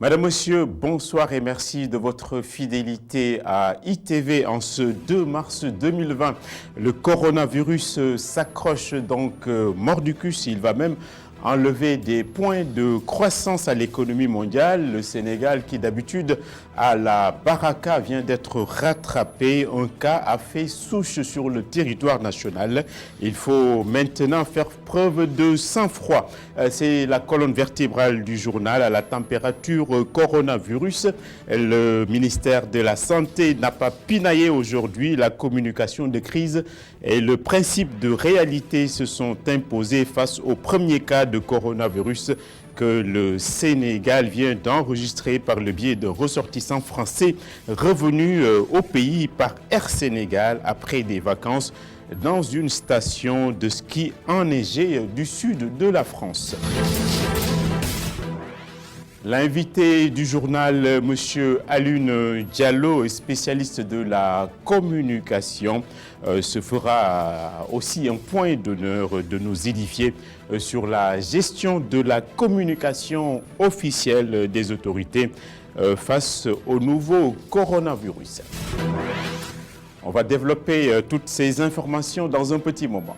Madame, Monsieur, bonsoir et merci de votre fidélité à ITV en ce 2 mars 2020. Le coronavirus s'accroche donc mordicus, il va même enlever des points de croissance à l'économie mondiale. Le Sénégal, qui d'habitude a la baraka, vient d'être rattrapé. Un cas a fait souche sur le territoire national. Il faut maintenant faire preuve de sang-froid. C'est la colonne vertébrale du journal à la température coronavirus. Le ministère de la Santé n'a pas pinaillé aujourd'hui. La communication de crise et le principe de réalité se sont imposés face au premier cas de coronavirus que le Sénégal vient d'enregistrer par le biais de ressortissants français revenus au pays par Air Sénégal après des vacances dans une station de ski enneigée du sud de la France. L'invité du journal, M. Alioune Diallo, spécialiste de la communication, se fera aussi un point d'honneur de nous édifier sur la gestion de la communication officielle des autorités face au nouveau coronavirus. On va développer toutes ces informations dans un petit moment.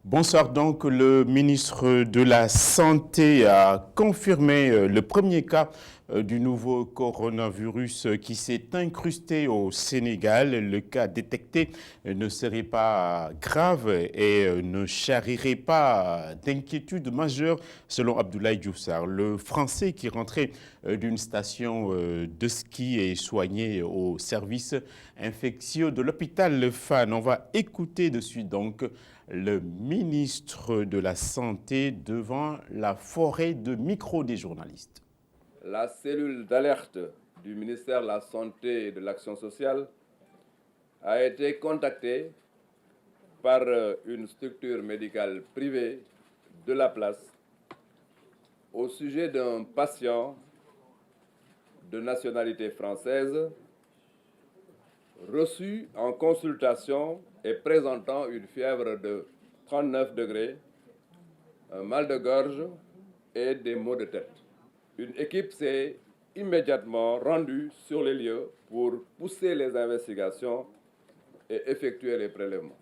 Bonsoir donc, le ministre de la Santé a confirmé le premier cas du nouveau coronavirus qui s'est incrusté au Sénégal. Le cas détecté ne serait pas grave et ne charrierait pas d'inquiétude majeure selon Abdoulaye Diouf Sarr. Le Français qui rentrait d'une station de ski et soigné au service infectieux de l'hôpital Fann. On va écouter de suite donc le ministre de la Santé devant la forêt de micros des journalistes. La cellule d'alerte du ministère de la Santé et de l'Action sociale a été contactée par une structure médicale privée de la place au sujet d'un patient de nationalité française reçu en consultation et présentant une fièvre de 39 degrés, un mal de gorge et des maux de tête. Une équipe s'est immédiatement rendue sur les lieux pour pousser les investigations et effectuer les prélèvements.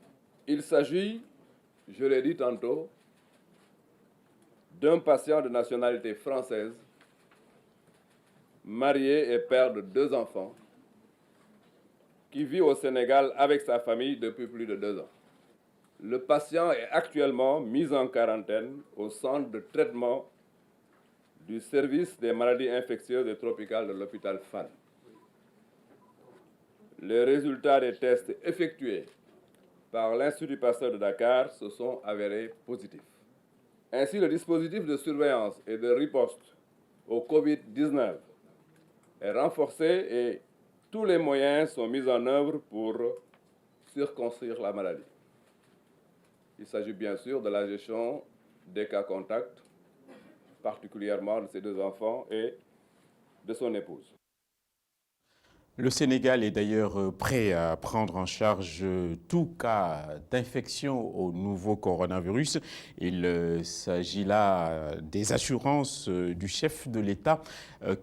Il s'agit, je l'ai dit tantôt, d'un patient de nationalité française, marié et père de 2 enfants, qui vit au Sénégal avec sa famille depuis plus de 2 ans. Le patient est actuellement mis en quarantaine au centre de traitement du service des maladies infectieuses et tropicales de l'hôpital Fann. Les résultats des tests effectués par l'Institut Pasteur de Dakar se sont avérés positifs. Ainsi, le dispositif de surveillance et de riposte au Covid-19 est renforcé et tous les moyens sont mis en œuvre pour circonscrire la maladie. Il s'agit bien sûr de la gestion des cas contacts, particulièrement de ses 2 enfants et de son épouse. Le Sénégal est d'ailleurs prêt à prendre en charge tout cas d'infection au nouveau coronavirus. Il s'agit là des assurances du chef de l'État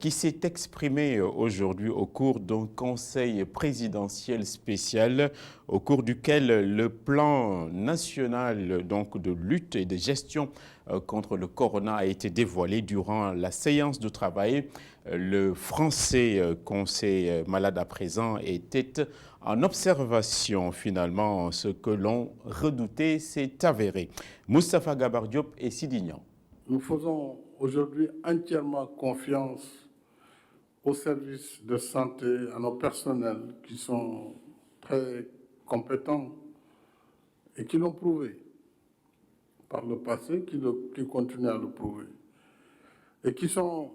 qui s'est exprimé aujourd'hui au cours d'un conseil présidentiel spécial au cours duquel le plan national donc, de lutte et de gestion contre le corona a été dévoilé durant la séance de travail. Le Français qu'on sait malade à présent était en observation. Finalement, ce que l'on redoutait s'est avéré. Moustapha Gabar Diop et Sidignan. Nous faisons aujourd'hui entièrement confiance aux services de santé, à nos personnels qui sont très compétents et qui l'ont prouvé par le passé, qui continuent à le prouver et qui sont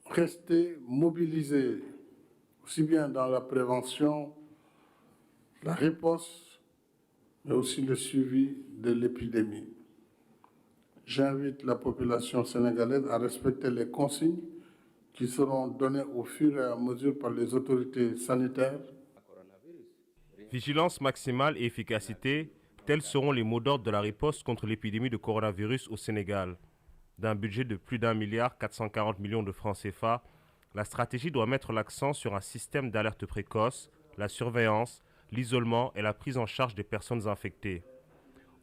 restés mobilisés aussi bien dans la prévention, la riposte, mais aussi le suivi de l'épidémie. J'invite la population sénégalaise à respecter les consignes qui seront données au fur et à mesure par les autorités sanitaires. Vigilance maximale et efficacité, tels seront les mots d'ordre de la riposte contre l'épidémie de coronavirus au Sénégal. D'un budget de plus d'1,44 milliard de francs CFA, la stratégie doit mettre l'accent sur un système d'alerte précoce, la surveillance, l'isolement et la prise en charge des personnes infectées.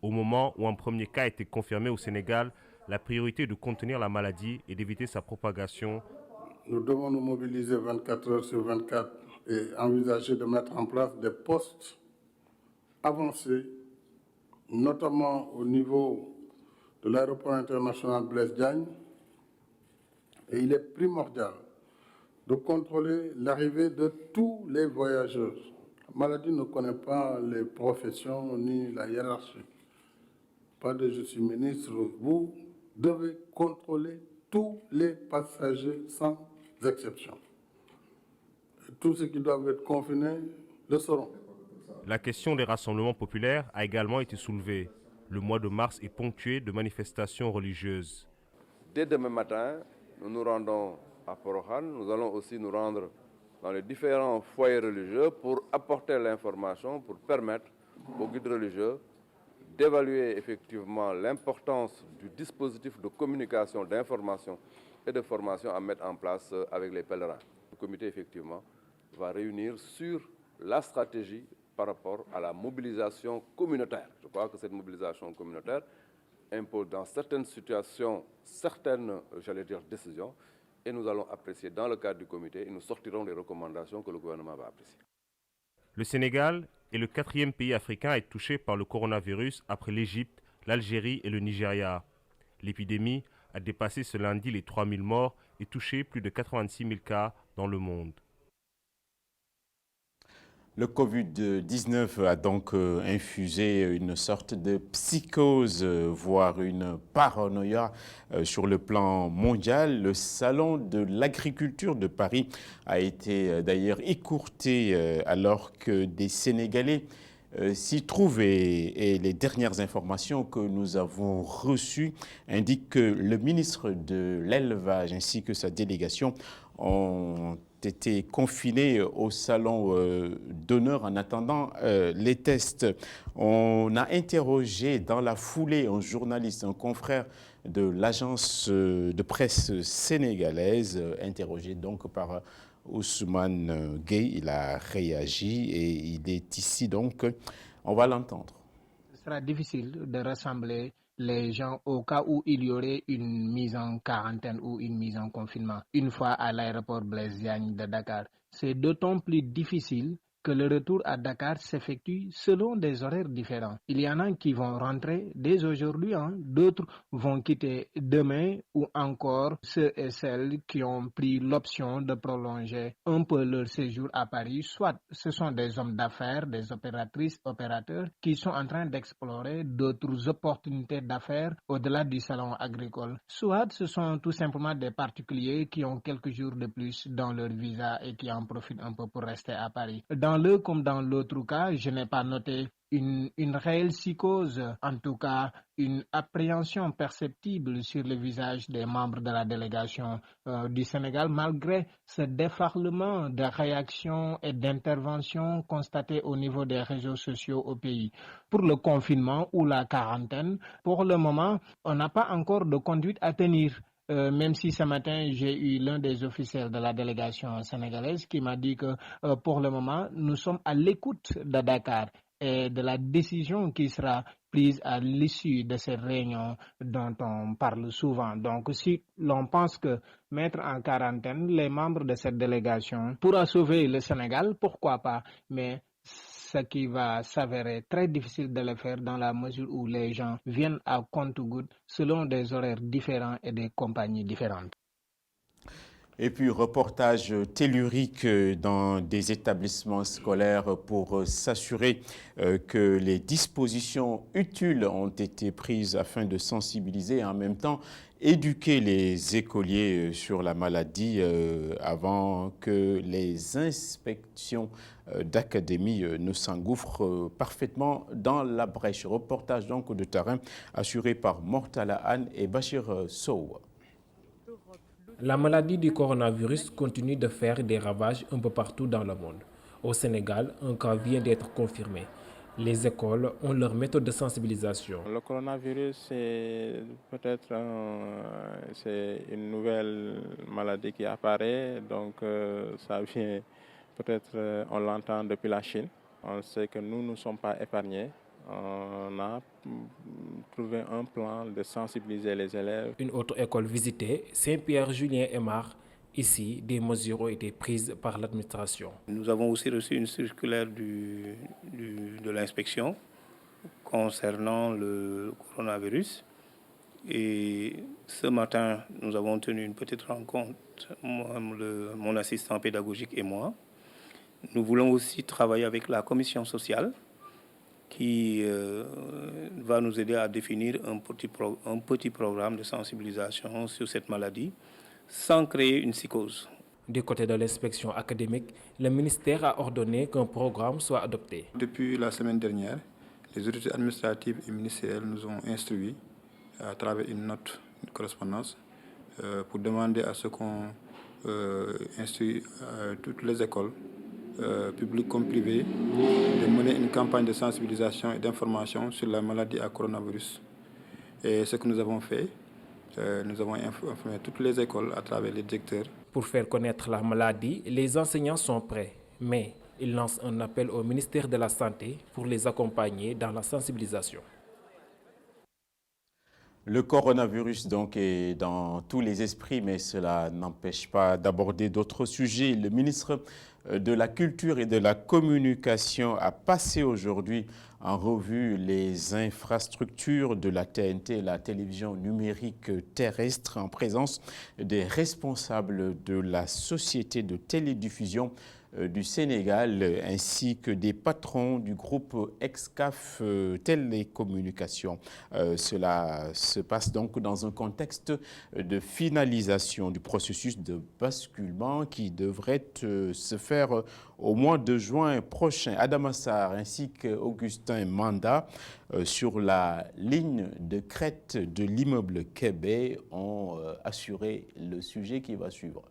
Au moment où un premier cas a été confirmé au Sénégal, la priorité est de contenir la maladie et d'éviter sa propagation. Nous devons nous mobiliser 24 heures sur 24 et envisager de mettre en place des postes avancés, notamment au niveau de l'aéroport international Blaise Diagne. Et il est primordial de contrôler l'arrivée de tous les voyageurs. La maladie ne connaît pas les professions ni la hiérarchie. Pas de je suis ministre, vous devez contrôler tous les passagers sans exception. Tous ceux qui doivent être confinés le seront. La question des rassemblements populaires a également été soulevée. Le mois de mars est ponctué de manifestations religieuses. Dès demain matin, nous nous rendons à Porokhane. Nous allons aussi nous rendre dans les différents foyers religieux pour apporter l'information, pour permettre aux guides religieux d'évaluer effectivement l'importance du dispositif de communication, d'information et de formation à mettre en place avec les pèlerins. Le comité, effectivement, va réunir sur la stratégie par rapport à la mobilisation communautaire. Je crois que cette mobilisation communautaire impose dans certaines situations, certaines, décisions, et nous allons apprécier dans le cadre du comité et nous sortirons les recommandations que le gouvernement va apprécier. Le Sénégal est le 4e pays africain à être touché par le coronavirus après l'Égypte, l'Algérie et le Nigeria. L'épidémie a dépassé ce lundi les 3000 morts et touché plus de 86 000 cas dans le monde. Le Covid-19 a donc infusé une sorte de psychose, voire une paranoïa sur le plan mondial. Le salon de l'agriculture de Paris a été d'ailleurs écourté alors que des Sénégalais s'y trouvent et les dernières informations que nous avons reçues indiquent que le ministre de l'Élevage ainsi que sa délégation ont été confinés au salon d'honneur en attendant les tests. On a interrogé dans la foulée un journaliste, un confrère de l'agence de presse sénégalaise, interrogé donc par Ousmane Gueye. Il a réagi et il est ici donc, on va l'entendre. Ce sera difficile de rassembler les gens au cas où il y aurait une mise en quarantaine ou une mise en confinement une fois à l'aéroport Blaise Diagne de Dakar. C'est d'autant plus difficile que le retour à Dakar s'effectue selon des horaires différents. Il y en a qui vont rentrer dès aujourd'hui, d'autres vont quitter demain ou encore ceux et celles qui ont pris l'option de prolonger un peu leur séjour à Paris. Soit ce sont des hommes d'affaires, des opératrices, opérateurs qui sont en train d'explorer d'autres opportunités d'affaires au-delà du salon agricole. Soit ce sont tout simplement des particuliers qui ont quelques jours de plus dans leur visa et qui en profitent un peu pour rester à Paris. Dans l'un comme dans l'autre cas, je n'ai pas noté une réelle psychose, en tout cas une appréhension perceptible sur le visage des membres de la délégation du Sénégal, malgré ce déferlement de réactions et d'interventions constatées au niveau des réseaux sociaux au pays. Pour le confinement ou la quarantaine, pour le moment, on n'a pas encore de conduite à tenir. Même si ce matin, j'ai eu l'un des officiels de la délégation sénégalaise qui m'a dit que pour le moment, nous sommes à l'écoute de Dakar et de la décision qui sera prise à l'issue de ces réunions dont on parle souvent. Donc, si l'on pense que mettre en quarantaine les membres de cette délégation pourra sauver le Sénégal, pourquoi pas, mais ce qui va s'avérer très difficile de le faire dans la mesure où les gens viennent à compte-gouttes selon des horaires différents et des compagnies différentes. Et puis, reportage tellurique dans des établissements scolaires pour s'assurer que les dispositions utiles ont été prises afin de sensibiliser et en même temps éduquer les écoliers sur la maladie avant que les inspections d'académie ne s'engouffrent parfaitement dans la brèche. Reportage donc de terrain assuré par Mortala Anne et Bachir Sow. La maladie du coronavirus continue de faire des ravages un peu partout dans le monde. Au Sénégal, un cas vient d'être confirmé. Les écoles ont leur méthode de sensibilisation. Le coronavirus, c'est peut-être c'est une nouvelle maladie qui apparaît, donc ça vient peut-être, on l'entend depuis la Chine. On sait que nous ne sommes pas épargnés. On a trouvé un plan de sensibiliser les élèves. Une autre école visitée, Saint-Pierre-Julien-Aymar. Ici, des mesures ont été prises par l'administration. Nous avons aussi reçu une circulaire de l'inspection concernant le coronavirus. Et ce matin, nous avons tenu une petite rencontre, mon assistant pédagogique et moi. Nous voulons aussi travailler avec la commission sociale qui va nous aider à définir un petit programme de sensibilisation sur cette maladie sans créer une psychose. Du côté de l'inspection académique, le ministère a ordonné qu'un programme soit adopté. Depuis la semaine dernière, les autorités administratives et ministérielles nous ont instruits à travers une note, une correspondance, pour demander à ce qu'on instruise toutes les écoles, publiques comme privées, de mener une campagne de sensibilisation et d'information sur la maladie à coronavirus. Et ce que nous avons fait, nous avons informé toutes les écoles à travers les directeurs. Pour faire connaître la maladie, les enseignants sont prêts, mais ils lancent un appel au ministère de la Santé pour les accompagner dans la sensibilisation. Le coronavirus donc est dans tous les esprits, mais cela n'empêche pas d'aborder d'autres sujets. Le ministre de la Culture et de la Communication a passé aujourd'hui en revue les infrastructures de la TNT, la télévision numérique terrestre, en présence des responsables de la société de télédiffusion du Sénégal, ainsi que des patrons du groupe Excaf Télécommunications. Cela se passe donc dans un contexte de finalisation du processus de basculement qui devrait se faire au mois de juin prochain. Adam Assar ainsi qu'Augustin Manda sur la ligne de crête de l'immeuble Québec ont assuré le sujet qui va suivre.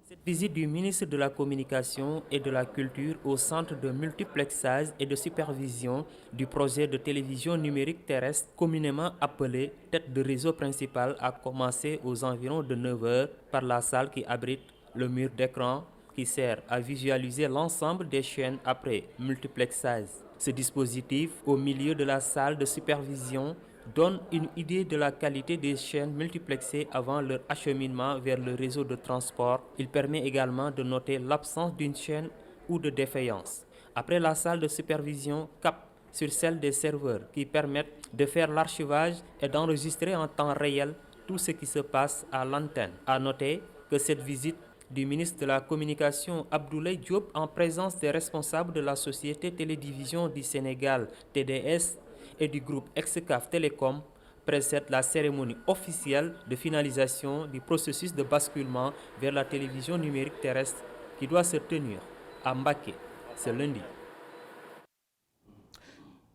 Cette visite du ministre de la Communication et de la Culture au centre de multiplexage et de supervision du projet de télévision numérique terrestre, communément appelé tête de réseau principal, a commencé aux environs de 9 h par la salle qui abrite le mur d'écran qui sert à visualiser l'ensemble des chaînes après multiplexage. Ce dispositif, au milieu de la salle de supervision, donne une idée de la qualité des chaînes multiplexées avant leur acheminement vers le réseau de transport. Il permet également de noter l'absence d'une chaîne ou de défaillance. Après la salle de supervision, cap sur celle des serveurs qui permettent de faire l'archivage et d'enregistrer en temps réel tout ce qui se passe à l'antenne. À noter que cette visite du ministre de la Communication Abdoulaye Diop en présence des responsables de la Société Télédivision du Sénégal, TDS, et du groupe Excaf Télécom précède la cérémonie officielle de finalisation du processus de basculement vers la télévision numérique terrestre qui doit se tenir à Mbacké ce lundi.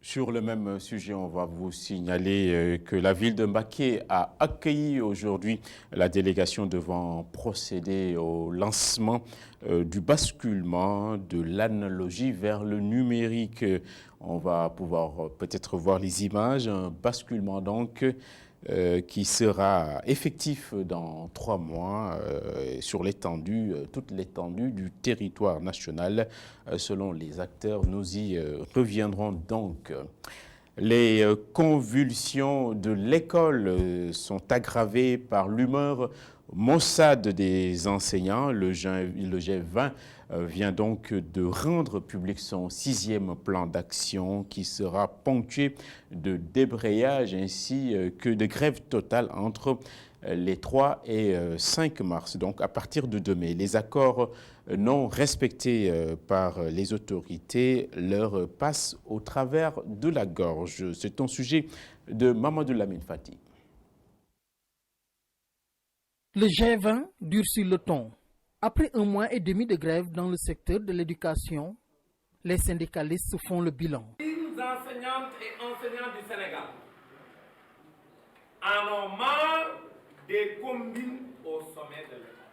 Sur le même sujet, on va vous signaler que la ville de Mbacké a accueilli aujourd'hui la délégation devant procéder au lancement du basculement de l'analogie vers le numérique. On va pouvoir peut-être voir les images, un basculement donc qui sera effectif dans 3 mois sur l'étendue, toute l'étendue du territoire national. Selon les acteurs, nous y reviendrons donc. Les convulsions de l'école sont aggravées par l'humeur maussade des enseignants. Le G20 vient donc de rendre public son 6e plan d'action qui sera ponctué de débrayage ainsi que de grève totale entre les 3 et 5 mars. Donc à partir de demain, les accords non respectés par les autorités leur passent au travers de la gorge. C'est un sujet de Mamadou Lamine Fati. Le G20 durcit le ton. Après 1 mois et demi de grève dans le secteur de l'éducation, les syndicalistes font le bilan. Les enseignantes et enseignants du Sénégal en ont marre des combines au sommet de l'État.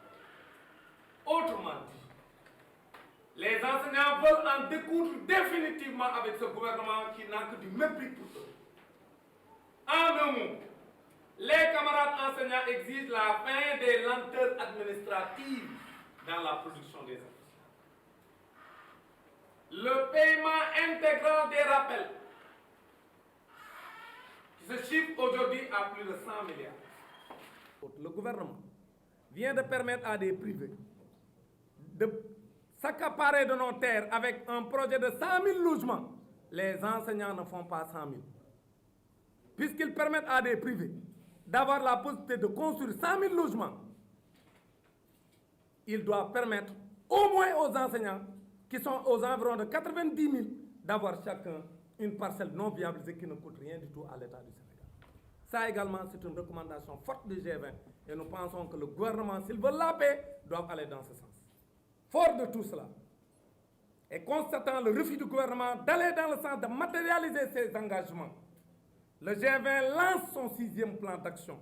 Autrement dit, les enseignants veulent en découdre définitivement avec ce gouvernement qui n'a que du mépris pour eux. En un mot, les camarades enseignants exigent la fin des lenteurs administratives dans la production des enseignants. Le paiement intégral des rappels, qui se chiffre aujourd'hui à plus de 100 milliards. Le gouvernement vient de permettre à des privés de s'accaparer de nos terres avec un projet de 100 000 logements. Les enseignants ne font pas 100 000. Puisqu'ils permettent à des privés d'avoir la possibilité de construire 100 000 logements, ils doivent permettre au moins aux enseignants qui sont aux environs de 90 000 d'avoir chacun une parcelle non viabilisée qui ne coûte rien du tout à l'État du Sénégal. Ça également, c'est une recommandation forte du G20 et nous pensons que le gouvernement, s'il veut la paix, doit aller dans ce sens. Fort de tout cela, et constatant le refus du gouvernement d'aller dans le sens de matérialiser ses engagements, le G20 lance son 6e plan d'action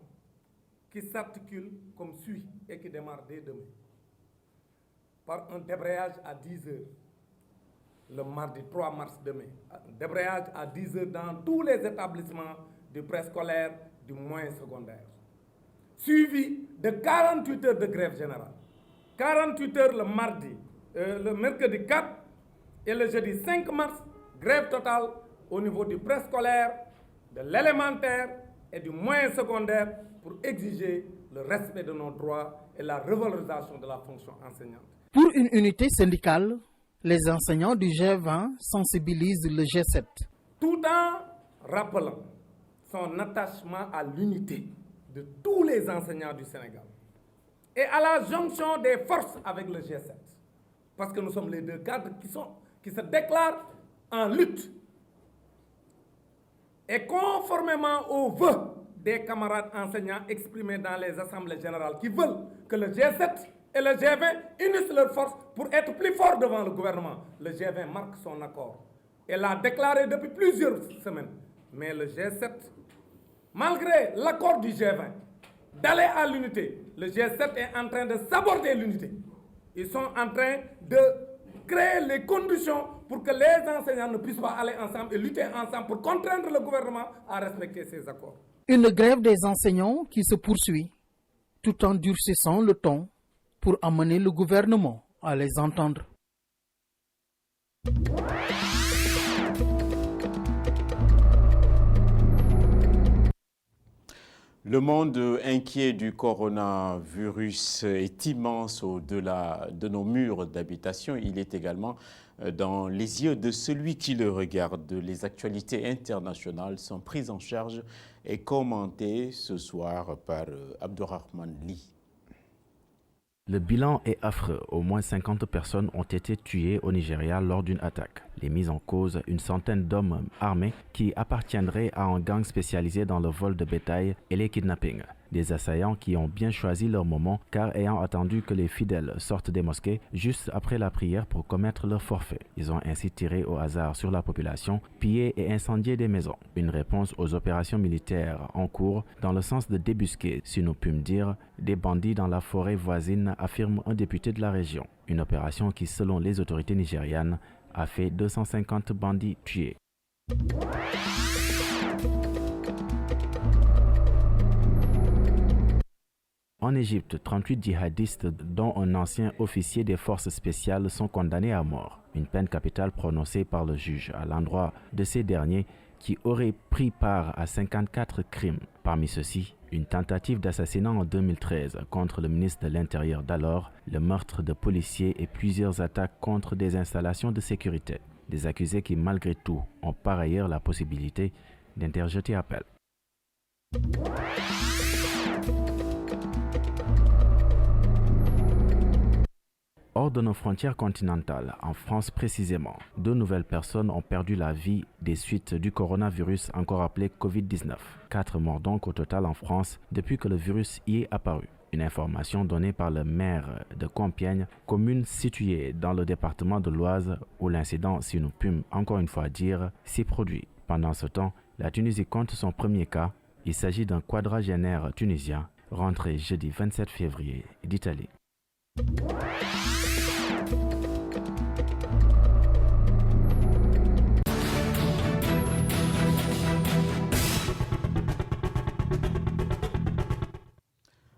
qui s'articule comme suit et qui démarre dès demain. Par un débrayage à 10 heures, le mardi 3 mars demain. Un débrayage à 10 heures dans tous les établissements du préscolaire, du moyen secondaire. Suivi de 48 heures de grève générale. 48 heures le mercredi 4 et le jeudi 5 mars, grève totale au niveau du préscolaire, de l'élémentaire et du moyen secondaire pour exiger le respect de nos droits et la revalorisation de la fonction enseignante. Pour une unité syndicale, les enseignants du G20 sensibilisent le G7. Tout en rappelant son attachement à l'unité de tous les enseignants du Sénégal et à la jonction des forces avec le G7. Parce que nous sommes les deux cadres qui se déclarent en lutte. Et conformément aux vœux des camarades enseignants exprimés dans les assemblées générales qui veulent que le G7 et le G20 unissent leurs forces pour être plus forts devant le gouvernement, le G20 marque son accord. Elle l'a déclaré depuis plusieurs semaines. Mais le G7, malgré l'accord du G20 d'aller à l'unité, le G7 est en train de saborder l'unité. Ils sont en train de créer les conditions pour que les enseignants ne puissent pas aller ensemble et lutter ensemble pour contraindre le gouvernement à respecter ces accords. Une grève des enseignants qui se poursuit, tout en durcissant le ton pour amener le gouvernement à les entendre. Le monde inquiet du coronavirus est immense au-delà de nos murs d'habitation. Il est également dans les yeux de celui qui le regarde. Les actualités internationales sont prises en charge et commentées ce soir par Abdourahmane Ly. Le bilan est affreux. Au moins 50 personnes ont été tuées au Nigeria lors d'une attaque. Les mises en cause, une centaine d'hommes armés qui appartiendraient à un gang spécialisé dans le vol de bétail et les kidnappings. Des assaillants qui ont bien choisi leur moment car ayant attendu que les fidèles sortent des mosquées juste après la prière pour commettre leur forfait. Ils ont ainsi tiré au hasard sur la population, pillé et incendié des maisons. Une réponse aux opérations militaires en cours dans le sens de débusquer, si nous pûmes dire, des bandits dans la forêt voisine, affirme un député de la région. Une opération qui, selon les autorités nigérianes, a fait 250 bandits tués. En Égypte, 38 djihadistes, dont un ancien officier des forces spéciales, sont condamnés à mort. Une peine capitale prononcée par le juge à l'endroit de ces derniers qui auraient pris part à 54 crimes. Parmi ceux-ci, une tentative d'assassinat en 2013 contre le ministre de l'Intérieur d'alors, le meurtre de policiers et plusieurs attaques contre des installations de sécurité. Des accusés qui, malgré tout, ont par ailleurs la possibilité d'interjeter appel. Hors de nos frontières continentales, en France précisément, 2 nouvelles personnes ont perdu la vie des suites du coronavirus, encore appelé Covid-19. 4 morts donc au total en France depuis que le virus y est apparu. Une information donnée par le maire de Compiègne, commune située dans le département de l'Oise, où l'incident, si nous pûmes encore une fois dire, s'est produit. Pendant ce temps, la Tunisie compte son premier cas. Il s'agit d'un quadragénaire tunisien rentré jeudi 27 février d'Italie.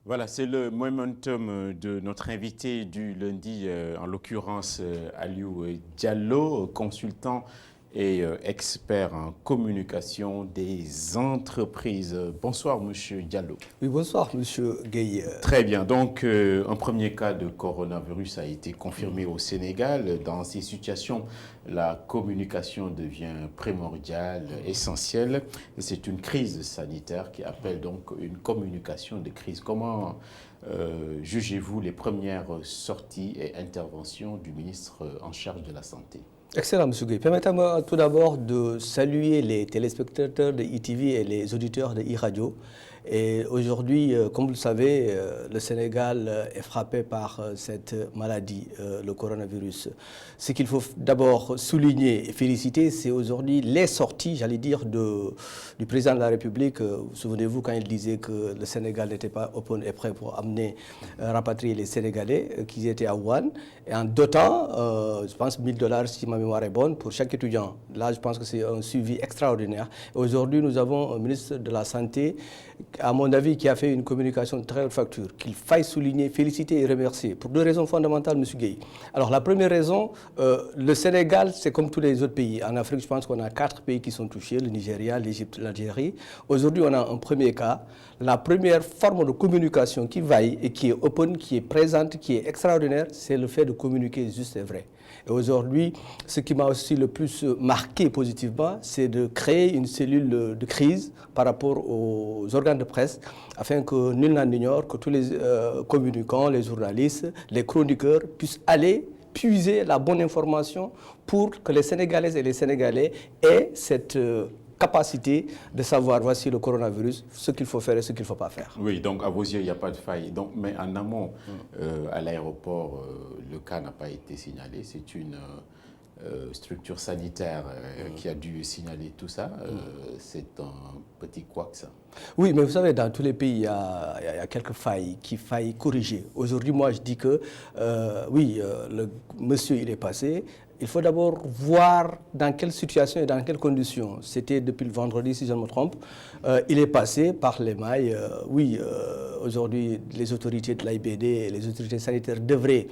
Voilà, c'est le momentum de notre invité du lundi, en l'occurrence Aliou Diallo, consultant et expert en communication des entreprises. Bonsoir, Monsieur Diallo. Oui, bonsoir, Monsieur Gueye. Très bien. Donc, un premier cas de coronavirus a été confirmé au Sénégal. Dans ces situations, la communication devient primordiale, essentielle. C'est une crise sanitaire qui appelle donc une communication de crise. Comment jugez-vous les premières sorties et interventions du ministre en charge de la Santé? Excellent, M. Gueye. Permettez-moi tout d'abord de saluer les téléspectateurs de ITV et les auditeurs de iRadio. Et aujourd'hui, comme vous le savez, le Sénégal est frappé par cette maladie, le coronavirus. Ce qu'il faut d'abord souligner et féliciter, c'est aujourd'hui les sorties, j'allais dire, du président de la République. Souvenez-vous quand il disait que le Sénégal n'était pas open et prêt pour amener, rapatrier les Sénégalais, qu'ils étaient à Wuhan. Et en dotant, je pense, $1000, si ma mémoire est bonne, pour chaque étudiant. Là, je pense que c'est un suivi extraordinaire. Aujourd'hui, nous avons un ministre de la Santé, à mon avis, qui a fait une communication de très haute facture, qu'il faille souligner, féliciter et remercier, pour deux raisons fondamentales, M. Gueye. Alors, la première raison, le Sénégal, c'est comme tous les autres pays. En Afrique, je pense qu'on a 4 pays qui sont touchés, le Nigeria, l'Égypte, l'Algérie. Aujourd'hui, on a un premier cas. La première forme de communication qui vaille et qui est open, qui est présente, qui est extraordinaire, c'est le fait de communiquer juste et vrai. Et aujourd'hui, ce qui m'a aussi le plus marqué positivement, c'est de créer une cellule de crise par rapport aux organes de presse, afin que nul n'en ignore, que tous les communicants, les journalistes, les chroniqueurs puissent aller puiser la bonne information pour que les Sénégalaises et les Sénégalais aient cette capacité de savoir, voici le coronavirus, ce qu'il faut faire et ce qu'il ne faut pas faire. Oui, donc à vos yeux, il n'y a pas de faille. Donc, mais en amont, à l'aéroport, le cas n'a pas été signalé. C'est une structure sanitaire qui a dû signaler tout ça. C'est un petit couac, ça. Oui, mais vous savez, dans tous les pays, il y a quelques failles qu'il faille corriger. Aujourd'hui, moi, je dis que, oui, le monsieur, il est passé. Il faut d'abord voir dans quelle situation et dans quelles conditions. C'était depuis le vendredi, si je ne me trompe. Il est passé par les mailles. Oui, aujourd'hui, les autorités de l'AIBD et les autorités sanitaires devraient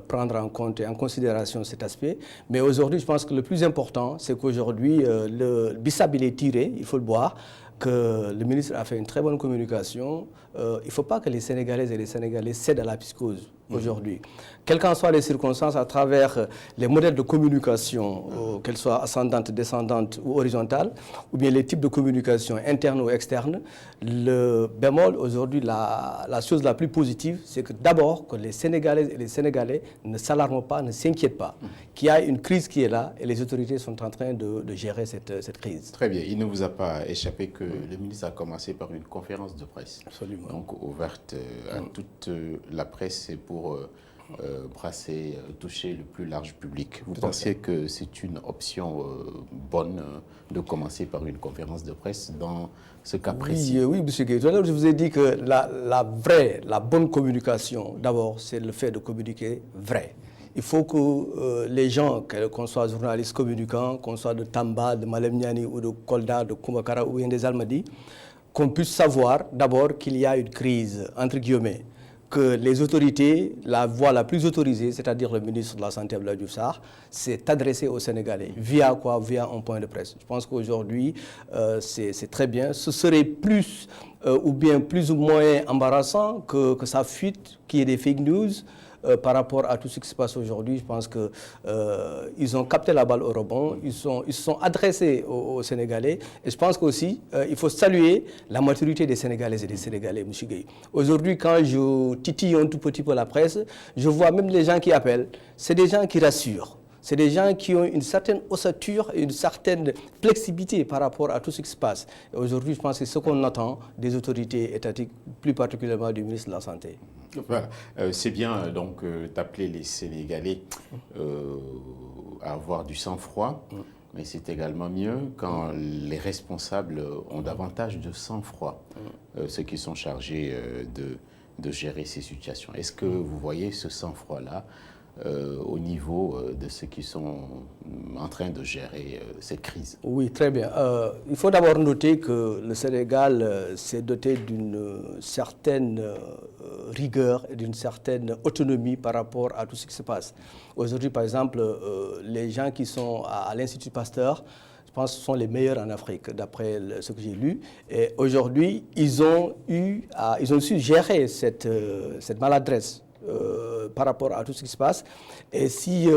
prendre en compte et en considération cet aspect. Mais aujourd'hui, je pense que le plus important, c'est qu'aujourd'hui, le bissap, il est tiré, il faut le boire, que le ministre a fait une très bonne communication. Il ne faut pas que les Sénégalaises et les Sénégalais cèdent à la psychose aujourd'hui. Quelles qu'en soient les circonstances, à travers les modèles de communication, qu'elles soient ascendantes, descendantes ou horizontales, ou bien les types de communication internes ou externes, le bémol aujourd'hui, la chose la plus positive, c'est que d'abord, que les Sénégalaises et les Sénégalais ne s'alarment pas, ne s'inquiètent pas, qu'il y a une crise qui est là et les autorités sont en train de gérer cette crise. Très bien. Il ne vous a pas échappé que le ministre a commencé par une conférence de presse. Absolument. Donc ouverte à toute la presse et pour brasser, toucher le plus large public. Vous pensez que c'est une option bonne de commencer par une conférence de presse dans ce cas précis? Oui, M. Gueye. Tout à l'heure, je vous ai dit que la bonne communication, d'abord, c'est le fait de communiquer vrai. Il faut que les gens, qu'on soit journalistes communicants, qu'on soit de Tamba, de Malem Niani ou de Kolda, de Koumakara ou bien des Almadies, qu'on puisse savoir d'abord qu'il y a une crise, entre guillemets, que les autorités, la voie la plus autorisée, c'est-à-dire le ministre de la Santé, Abdoulaye Diouf Sarr, s'est adressé aux Sénégalais. Via quoi? Via un point de presse. Je pense qu'aujourd'hui, c'est très bien. Ce serait plus ou bien plus ou moins embarrassant que ça fuite, qu'il y ait des fake news. Par rapport à tout ce qui se passe aujourd'hui, je pense qu'ils ont capté la balle au rebond, ils se sont adressés aux Sénégalais. Et je pense qu'aussi, il faut saluer la maturité des Sénégalaises et des Sénégalais, M. Gueye. Aujourd'hui, quand je titille un tout petit peu la presse, je vois même les gens qui appellent, c'est des gens qui rassurent. C'est des gens qui ont une certaine ossature et une certaine flexibilité par rapport à tout ce qui se passe. Et aujourd'hui, je pense que c'est ce qu'on attend des autorités étatiques, plus particulièrement du ministre de la Santé. Voilà. C'est bien donc d'appeler les Sénégalais à avoir du sang-froid. Mais c'est également mieux quand les responsables ont davantage de sang-froid, ceux qui sont chargés de gérer ces situations. Est-ce que vous voyez ce sang-froid-là au niveau de ceux qui sont en train de gérer cette crise? Oui, très bien. Il faut d'abord noter que le Sénégal s'est doté d'une certaine rigueur et d'une certaine autonomie par rapport à tout ce qui se passe. Aujourd'hui, par exemple, les gens qui sont à l'Institut Pasteur, je pense que ce sont les meilleurs en Afrique, d'après ce que j'ai lu. Et aujourd'hui, ils ont su gérer cette maladresse par rapport à tout ce qui se passe. Et si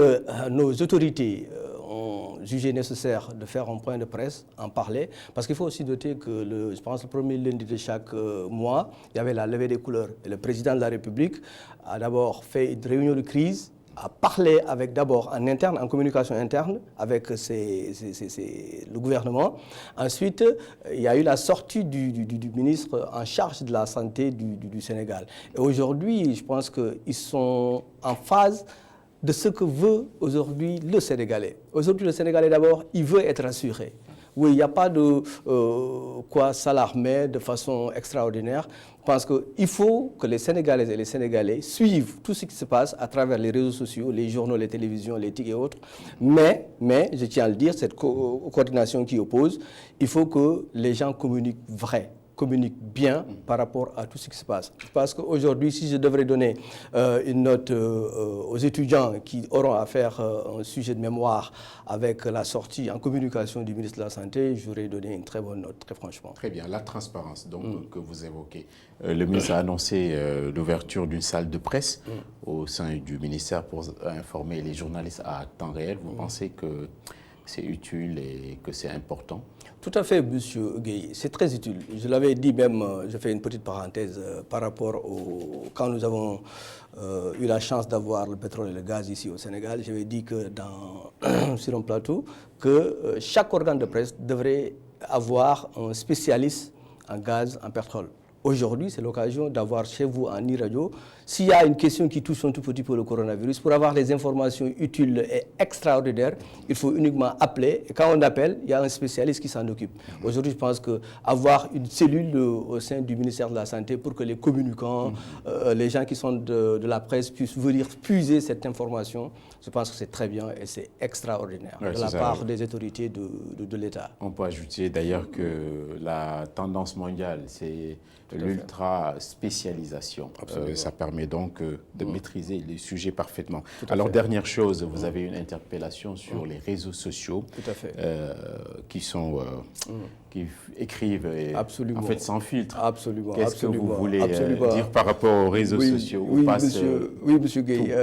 nos autorités ont jugé nécessaire de faire un point de presse, en parler, parce qu'il faut aussi noter que, je pense, le premier lundi de chaque mois, il y avait la levée des couleurs. Et le président de la République a d'abord fait une réunion de crise, a parlé avec d'abord en interne, en communication interne, avec le gouvernement. Ensuite, il y a eu la sortie du ministre en charge de la santé du Sénégal. Et aujourd'hui, je pense qu'ils sont en phase de ce que veut aujourd'hui le Sénégalais. Aujourd'hui, le Sénégalais, d'abord, il veut être assuré. Oui, il n'y a pas de quoi s'alarmer de façon extraordinaire. Je pense qu'il faut que les Sénégalaises et les Sénégalais suivent tout ce qui se passe à travers les réseaux sociaux, les journaux, les télévisions, les TIC et autres. Mais, je tiens à le dire, cette coordination qui oppose, il faut que les gens communiquent communiquent bien par rapport à tout ce qui se passe. Parce qu'aujourd'hui, si je devrais donner une note aux étudiants qui auront à faire un sujet de mémoire avec la sortie en communication du ministre de la Santé, j'aurais donné une très bonne note, très franchement. Très bien. La transparence donc, que vous évoquez. Le ministre a annoncé l'ouverture d'une salle de presse au sein du ministère pour informer les journalistes à temps réel. Vous pensez que c'est utile et que c'est important? Tout à fait, M. Gueye, c'est très utile. Je l'avais dit même, je fais une petite parenthèse par rapport quand nous avons eu la chance d'avoir le pétrole et le gaz ici au Sénégal, j'avais dit que sur un plateau, que chaque organe de presse devrait avoir un spécialiste en gaz, en pétrole. Aujourd'hui, c'est l'occasion d'avoir chez vous en e-radio, s'il y a une question qui touche un tout petit peu le coronavirus, pour avoir des informations utiles et extraordinaires, il faut uniquement appeler. Et quand on appelle, il y a un spécialiste qui s'en occupe. Aujourd'hui, je pense qu'avoir une cellule au sein du ministère de la Santé pour que les communicants, les gens qui sont de la presse puissent venir puiser cette information, je pense que c'est très bien et c'est extraordinaire de la part des autorités de l'État. On peut ajouter d'ailleurs que la tendance mondiale, c'est l'ultra-spécialisation. Ça permet donc de maîtriser les sujets parfaitement. Alors, dernière chose, vous avez une interpellation sur les réseaux sociaux qui écrivent en fait sans filtre. Absolument. Qu'est-ce que vous voulez dire par rapport aux réseaux sociaux? Oui, monsieur Gueye,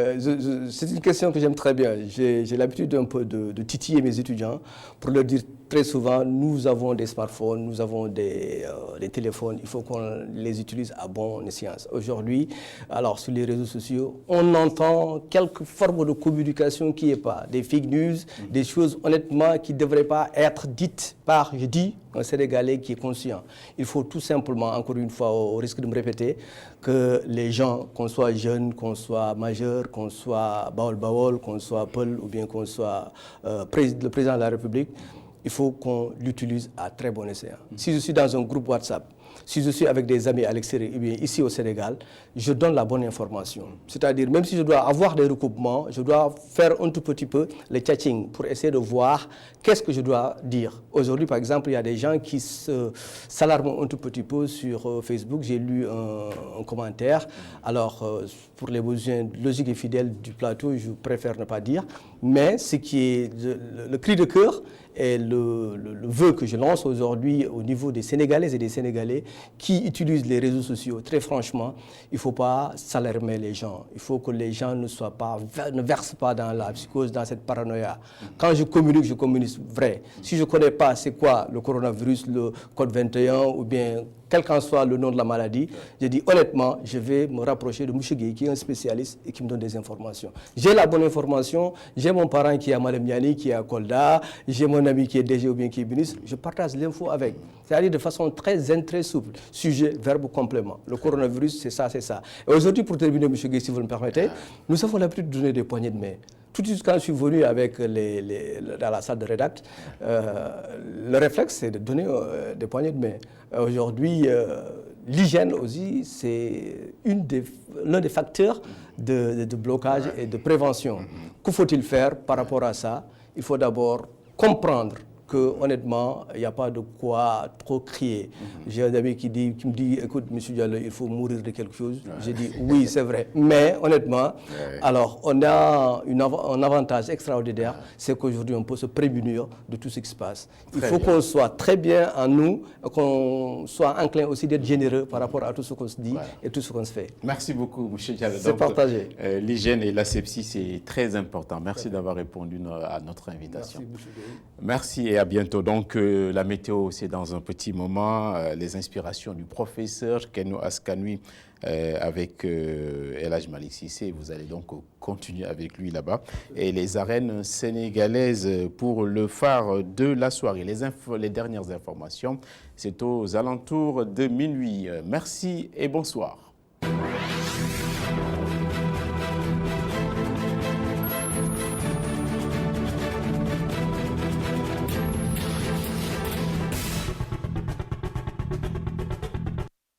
c'est une question que j'aime très bien. J'ai l'habitude un peu de titiller mes étudiants pour leur dire très souvent, nous avons des smartphones, nous avons des téléphones, il faut qu'on les utilise à bon escient. Aujourd'hui, alors sur les réseaux sociaux, on entend quelques formes de communication qui n'est pas, des fake news, des choses honnêtement qui ne devraient pas être dites par, je dis, un Sénégalais qui est conscient. Il faut tout simplement, encore une fois, au risque de me répéter, que les gens, qu'on soit jeunes, qu'on soit majeurs, qu'on soit Baol, qu'on soit Paul ou bien qu'on soit le président de la République, il faut qu'on l'utilise à très bon escient. Si je suis dans un groupe WhatsApp, si je suis avec des amis à l'extérieur, ici au Sénégal, je donne la bonne information. C'est-à-dire, même si je dois avoir des recoupements, je dois faire un tout petit peu le chatting pour essayer de voir qu'est-ce que je dois dire. Aujourd'hui, par exemple, il y a des gens qui s'alarment un tout petit peu sur Facebook. J'ai lu un commentaire. Alors, pour les besoins logiques et fidèles du plateau, je préfère ne pas dire. Mais ce qui est le cri de cœur et le vœu que je lance aujourd'hui au niveau des Sénégalaises et des Sénégalais qui utilisent les réseaux sociaux, très franchement, il ne faut pas s'alarmer les gens. Il faut que les gens ne versent pas dans la psychose, dans cette paranoïa. Quand je communique vrai. Si je ne connais pas c'est quoi le coronavirus, le code 21 ou bien quel qu'en soit le nom de la maladie, je dis honnêtement, je vais me rapprocher de M. Gueye, qui est un spécialiste et qui me donne des informations. J'ai la bonne information, j'ai mon parent qui est à Malemiani, qui est à Kolda, j'ai mon ami qui est DG ou bien qui est ministre, je partage l'info avec. C'est-à-dire de façon très souple. Sujet, verbe, complément. Le coronavirus, c'est ça, c'est ça. Et aujourd'hui, pour terminer, M. Gueye, si vous le permettez, nous avons l'habitude de donner des poignées de main. tout de suite, quand je suis venu avec dans la salle de rédact, le réflexe, c'est de donner des poignées de main. Aujourd'hui, l'hygiène aussi, c'est l'un des facteurs de blocage et de prévention. Que faut-il faire par rapport à ça? Il faut d'abord comprendre que, honnêtement, il n'y a pas de quoi trop crier. J'ai un ami qui me dit, écoute, M. Diallo, il faut mourir de quelque chose. J'ai dit, oui, c'est vrai. Mais, honnêtement, alors, on a un avantage extraordinaire, c'est qu'aujourd'hui, on peut se prémunir de tout ce qui se passe. Il faut qu'on soit très bien en nous, qu'on soit enclin aussi d'être généreux par rapport à tout ce qu'on se dit et tout ce qu'on se fait. Merci beaucoup, M. Diallo. C'est partagé. L'hygiène et l'asepsie, c'est très important. Merci d'avoir répondu à notre invitation. Merci, M. Merci et à bientôt. Donc, la météo, c'est dans un petit moment. Les inspirations du professeur Keno Askanui avec El Hadj Malick Cissé. Vous allez donc continuer avec lui là-bas. Et les arènes sénégalaises pour le phare de la soirée. Les dernières informations, c'est aux alentours de minuit. Merci et bonsoir.